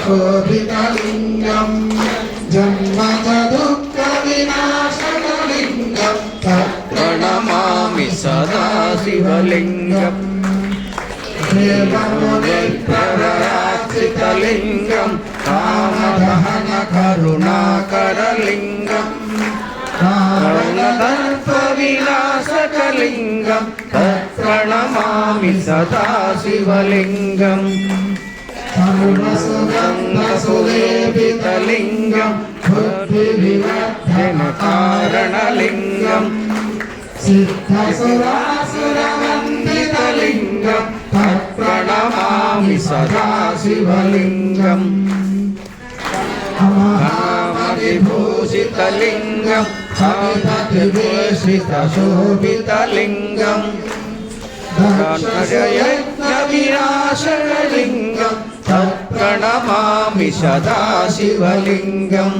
शोभितलिङ्गं जन्मजदुःखविनाशकलिङ्गं प्रणमामि सदा शिवलिङ्गम् देवमुनिप्रवरार्चितलिङ्गं कामदहनकरुणाकरलिङ्गम् करुणदर्पविनाशकलिङ्गं प्रणमामि सदा शिवलिङ्गम् सुगन्धसुलेपितलिङ्गं बुद्धिविवर्धनकारणलिङ्गं सिद्धसुरासुरवन्दितलिङ्गं तत्प्रणमामि सदा शिवलिङ्गम् कामविभूषितलिङ्गं कामविभूषितशोभितलिङ्गं धनजयज्ञविनाशकलिङ्गं तत्प्रणमामि सदा शिवलिङ्गम्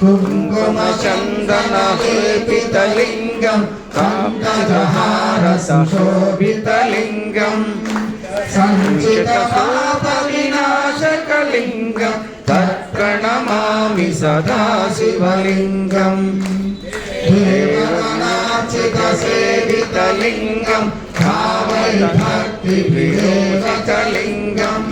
कुङ्कुमचन्दनलेपितलिङ्गं काञ्चनहारसशोभितलिङ्गं सञ्चितपापविनाशकलिङ्गं तत्प्रणमामि सदा शिवलिङ्गम् देवगणार्चितसेवितलिङ्गं भावैर्भक्तिविवेकितलिङ्गं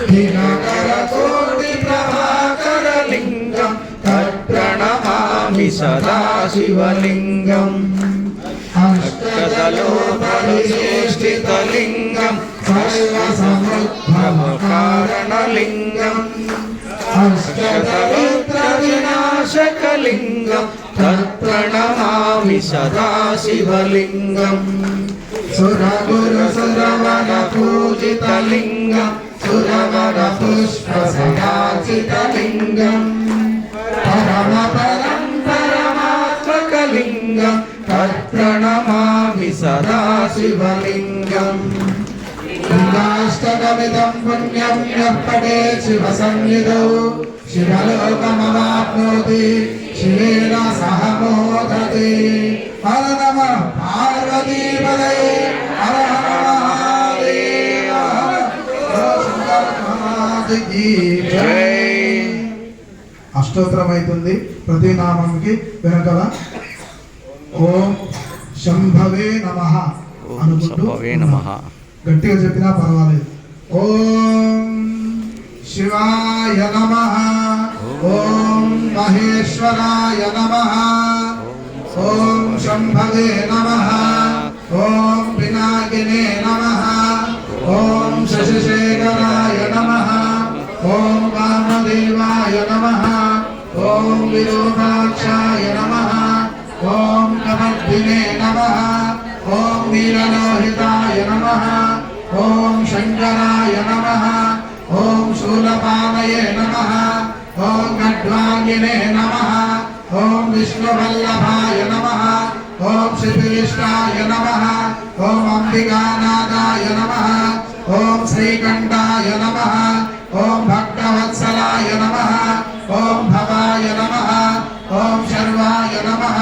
दिनकरकोटिप्रभाकरलिङ्गं तत्प्रणमामि सदा शिवलिङ्गम् अष्टदलोपरिवेष्टितलिङ्गं सर्वसमुद्भवकारणलिङ्गम् अष्टदरिद्रविनाशकलिङ्गं तत्प्रणमामि सदा शिवलिङ्गम् सुरगुरुसुरवरपूजितलिङ्गं सुरवरपुष्पसमार्चितलिङ्गं परमपरं परमात्मकलिङ्गं तत्प्रणमामि सदा शिवलिङ्गम् लिङ्गाष्टकमिदं पुण्यं यः पठेत् शिवसन्निधौ शिवलोकमवाप्नोति शिवेन सह मोदते। हर नमः पार्वतीपतये हर हर महादेव हर शंकर महाराज की जय। అష్టోత్తరం అవుతుంది ప్రతి నామంకి వెనకల ఓం శంభవే నమః అనుకుంటూ గట్టిగా చెప్పినా పర్వాలేదు. ఓం శివాయ నమః ఓం మహేశ్వరాయ నమః ఓం శంభవే నమః ఓం పినాకినే నమః ఓం శశిశేఖరాయ నమః ఓం వామదేవాయ నమః ఓం విరూపాక్షాయ నమః ఓం కమర్దినే నమః ఓం నీలలోహితాయ నమః ఓం శంకరాయ నమః ఓం శూలపాణయే నమః ఓం ఖడ్వాంగినే నమః ఓం విష్ణువల్లభాయ నమః ఓం శ్రీవిష్టాయ నమః ఓం అంబికానాథాయ నమః ఓం శ్రీకంఠాయ నమః ఓం భక్తవత్సలాయ నమః ఓం భవాయ నమః ఓం శర్వాయ నమః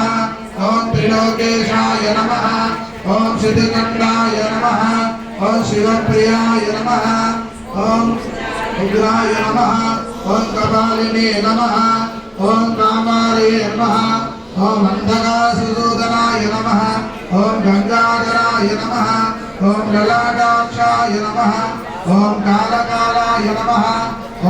ఓం త్రిలోకేశాయ నమః ఓం శితికంఠాయ నమః ఓం శివప్రియాయ నమః ఓం ఉగ్రాయ నమః ఓం కపాలినే నమః ఓం కామారే నమః ఓం అంధకాసుదూదనాయ నమః ఓం గంగాధరాయ నమః ఓం లలాటాక్షాయ నమః ఓం కాలకాలాయ నమః